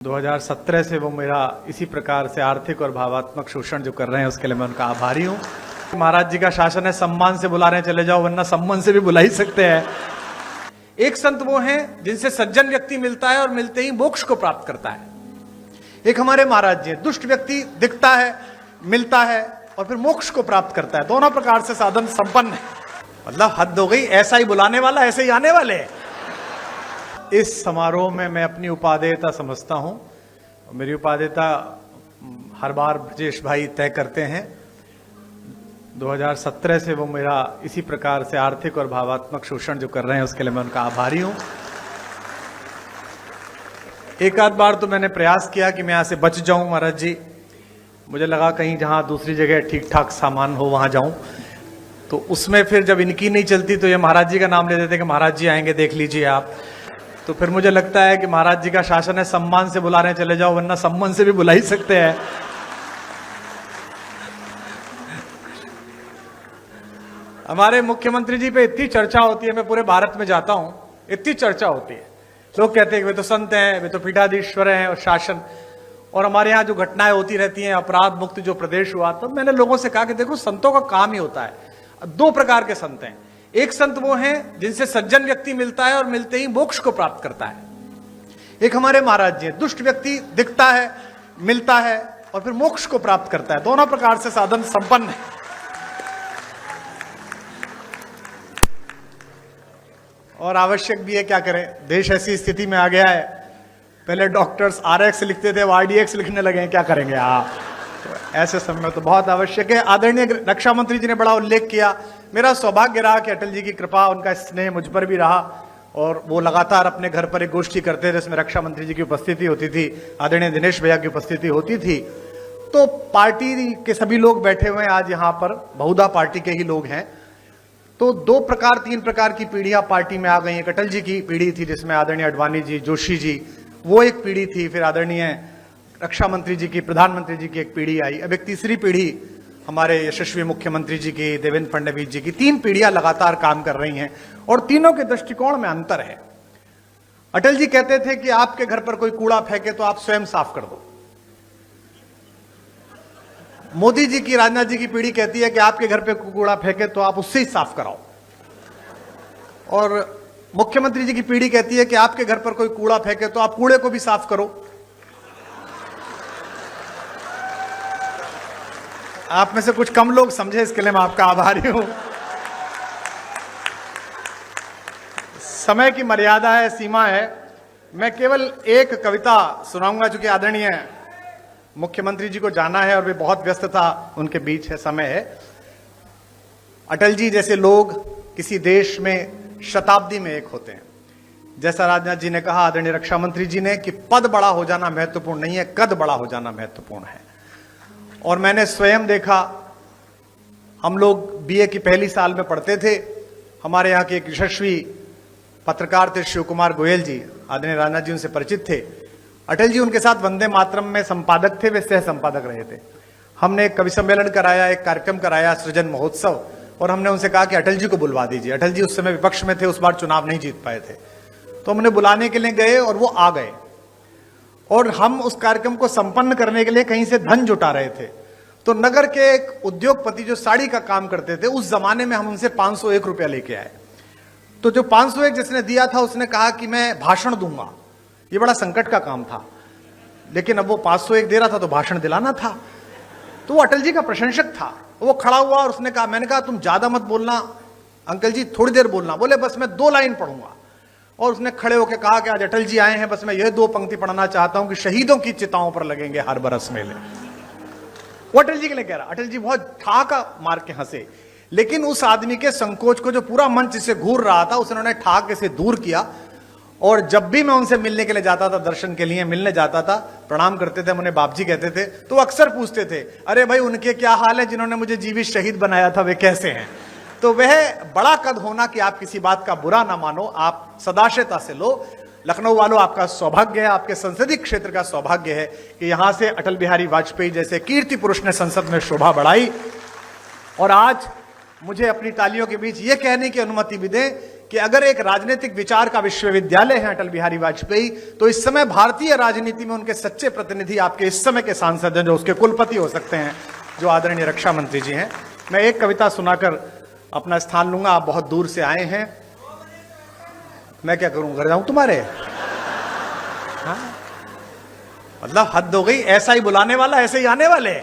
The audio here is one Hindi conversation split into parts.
2017 से वो मेरा इसी प्रकार से आर्थिक और भावात्मक शोषण जो कर रहे हैं उसके लिए मैं उनका आभारी हूँ। महाराज जी का शासन है, सम्मान से बुला रहे हैं चले जाओ, वरना सम्मान से भी बुला ही सकते हैं। एक संत वो हैं जिनसे सज्जन व्यक्ति मिलता है और मिलते ही मोक्ष को प्राप्त करता है। एक हमारे महाराज जी, दुष्ट व्यक्ति दिखता है, मिलता है और फिर मोक्ष को प्राप्त करता है। दोनों प्रकार से साधन संपन्न है। मतलब हद हो गई, ऐसा ही बुलाने वाला ऐसे ही आने वाले। इस समारोह में मैं अपनी उपादेयता समझता हूं। मेरी उपादेयता हर बार ब्रजेश भाई तय करते हैं। 2017 से वो मेरा इसी प्रकार से आर्थिक और भावात्मक शोषण जो कर रहे हैं उसके लिए मैं उनका आभारी हूं। एक आध बार तो मैंने प्रयास किया कि मैं यहां से बच जाऊं महाराज जी। मुझे लगा कहीं जहां दूसरी जगह ठीक ठाक सामान हो वहां जाऊं, तो उसमें फिर जब इनकी नहीं चलती तो ये महाराज जी का नाम ले देते कि महाराज जी आएंगे, देख लीजिए आप। तो फिर मुझे लगता है कि महाराज जी का शासन है, सम्मान से बुला रहे हैं चले जाओ, वरना सम्मान से भी बुला ही सकते हैं। हमारे मुख्यमंत्री जी पे इतनी चर्चा होती है, मैं पूरे भारत में जाता हूं, इतनी चर्चा होती है। लोग कहते हैं कि वे तो संत हैं, वे तो पीठाधीश्वर हैं और शासन, और हमारे यहाँ जो घटनाएं होती रहती हैं, अपराध मुक्त जो प्रदेश हुआ। तो मैंने लोगों से कहा कि देखो, संतों का काम ही होता है। दो प्रकार के संत हैं। एक संत वो हैं जिनसे सज्जन व्यक्ति मिलता है और मिलते ही मोक्ष को प्राप्त करता है। एक हमारे महाराज जी, दुष्ट व्यक्ति दिखता है, मिलता है और फिर मोक्ष को प्राप्त करता है। दोनों प्रकार से साधन संपन्न है। और आवश्यक भी है, क्या करें, देश ऐसी स्थिति में आ गया है। पहले डॉक्टर्स RX लिखते थे, वो RDX लिखने लगे हैं, क्या करेंगे आप। तो ऐसे समय में तो बहुत आवश्यक है। आदरणीय रक्षा मंत्री जी ने बड़ा उल्लेख किया। मेरा सौभाग्य रहा कि अटल जी की कृपा, उनका स्नेह मुझ पर भी रहा, और वो लगातार अपने घर पर एक गोष्ठी करते थे जिसमें रक्षा मंत्री जी की उपस्थिति होती थी, आदरणीय दिनेश भैया की उपस्थिति होती थी। तो पार्टी के सभी लोग बैठे हुए हैं आज यहाँ पर, बहुधा पार्टी के ही लोग हैं। तो तीन प्रकार की पीढ़ियां पार्टी में आ गई। एक अटल जी की पीढ़ी थी जिसमें आदरणीय अडवाणी जी, जोशी जी, वो एक पीढ़ी थी। फिर आदरणीय रक्षा मंत्री जी की, प्रधानमंत्री जी की एक पीढ़ी आई। अब एक तीसरी पीढ़ी हमारे यशस्वी मुख्यमंत्री जी की, देवेंद्र फडणवीस जी की। तीन पीढ़ियां लगातार काम कर रही हैं और तीनों के दृष्टिकोण में अंतर है। अटल जी कहते थे कि आपके घर पर कोई कूड़ा फेंके तो आप स्वयं साफ कर दो। मोदी जी की, राजनाथ जी की पीढ़ी कहती है कि आपके घर पे कूड़ा फेंके तो आप उससे ही साफ कराओ। और मुख्यमंत्री जी की पीढ़ी कहती है कि आपके घर पर कोई कूड़ा फेंके तो आप कूड़े को भी साफ करो। आप में से कुछ कम लोग समझे, इसके लिए मैं आपका आभारी हूं। समय की मर्यादा है, सीमा है। मैं केवल एक कविता सुनाऊंगा, चूंकि आदरणीय मुख्यमंत्री जी को जाना है और वे बहुत व्यस्तता उनके बीच है, समय है। अटल जी जैसे लोग किसी देश में शताब्दी में एक होते हैं। जैसा राजनाथ जी ने कहा, आदरणीय रक्षा मंत्री जी ने, कि पद बड़ा हो जाना महत्वपूर्ण नहीं है, कद बड़ा हो जाना महत्वपूर्ण है। और मैंने स्वयं देखा, हम लोग BA की पहली साल में पढ़ते थे। हमारे यहाँ के एक यशस्वी पत्रकार थे शिव कुमार गोयल जी, आदरणीय राजनाथ जी उनसे परिचित थे। अटल जी उनके साथ वंदे मातरम में संपादक थे, वे सह संपादक रहे थे। हमने एक कवि सम्मेलन कराया, एक कार्यक्रम कराया, सृजन महोत्सव, और हमने उनसे कहा कि अटल जी को बुलवा दीजिए। अटल जी उस समय विपक्ष में थे, उस बार चुनाव नहीं जीत पाए थे। तो हमने बुलाने के लिए गए और वो आ गए, और हम उस कार्यक्रम को संपन्न करने के लिए कहीं से धन जुटा रहे थे। तो नगर के एक उद्योगपति जो साड़ी का काम करते थे, उस जमाने में हम उनसे 501 रुपया लेके आए। तो जो 501 जिसने दिया था, उसने कहा कि मैं भाषण दूंगा। ये बड़ा संकट का काम था, लेकिन अब वो 501 दे रहा था तो भाषण दिलाना था। तो वो अटल जी का प्रशंसक था। वो खड़ा हुआ और उसने कहा, मैंने कहा तुम ज्यादा मत बोलना अंकल जी, थोड़ी देर बोलना। बोले बस मैं 2 लाइन पढ़ूंगा। और उसने खड़े होकर कहा कि आज अटल जी आए हैं, बस मैं ये 2 पंक्ति पढ़ना चाहता हूं कि शहीदों की चिताओं पर लगेंगे हर बरस मेले। वो अटल जी के लिए कह रहा। अटल जी बहुत ठहाका मार के हंसे, लेकिन उस आदमी के संकोच को जो पूरा मंच से घूर रहा था, उसने ठहाके से दूर किया। और जब भी मैं उनसे मिलने के लिए जाता था, दर्शन के लिए मिलने जाता था, प्रणाम करते थे, उन्हें बाप जी कहते थे, तो वो अक्सर पूछते थे, अरे भाई उनके क्या हाल है जिन्होंने मुझे जीवित शहीद बनाया था, वे कैसे हैं। तो वह बड़ा कद होना कि आप किसी बात का बुरा ना मानो, आप सदाशयता से लो। लखनऊ वालों, आपका सौभाग्य है, आपके संसदीय क्षेत्र का सौभाग्य है कि यहां से अटल बिहारी वाजपेयी जैसे कीर्ति पुरुष ने संसद में शोभा बढ़ाई। और आज मुझे अपनी तालियों के बीच यह कहने की अनुमति भी दें कि अगर एक राजनीतिक विचार का विश्वविद्यालय है अटल बिहारी वाजपेयी, तो इस समय भारतीय राजनीति में उनके सच्चे प्रतिनिधि आपके इस समय के सांसद हैं, जो उसके कुलपति हो सकते हैं, जो आदरणीय रक्षा मंत्री जी हैं। मैं एक कविता सुनाकर अपना स्थान लूंगा। आप बहुत दूर से आए हैं, मैं क्या करूं, घर जाऊं तुम्हारे? हाँ? मतलब हद हो गई, ऐसा ही बुलाने वाला ऐसे ही आने वाले।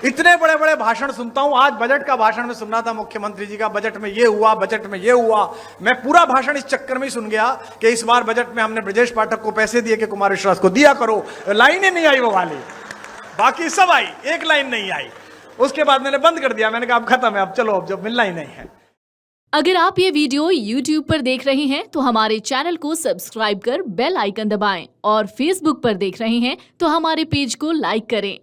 इतने बड़े बड़े भाषण सुनता हूं। आज बजट का भाषण में सुन रहा था मुख्यमंत्री जी का, बजट में ये हुआ, बजट में ये हुआ। मैं पूरा भाषण इस चक्कर में ही सुन गया कि इस बार बजट में हमने ब्रजेश पाठक को पैसे दिए कि कुमार विश्वास को दिया करो। लाइन ही नहीं आई वो वाली, बाकी सब आई, एक लाइन नहीं आई। उसके बाद मैंने बंद कर दिया, मैंने कहा अब खत्म है, अब चलो, अब जब मिलना ही नहीं है। अगर आप ये वीडियो YouTube पर देख रहे हैं तो हमारे चैनल को सब्सक्राइब कर बेल आइकन दबाएं, और Facebook पर देख रहे हैं तो हमारे पेज को लाइक करें।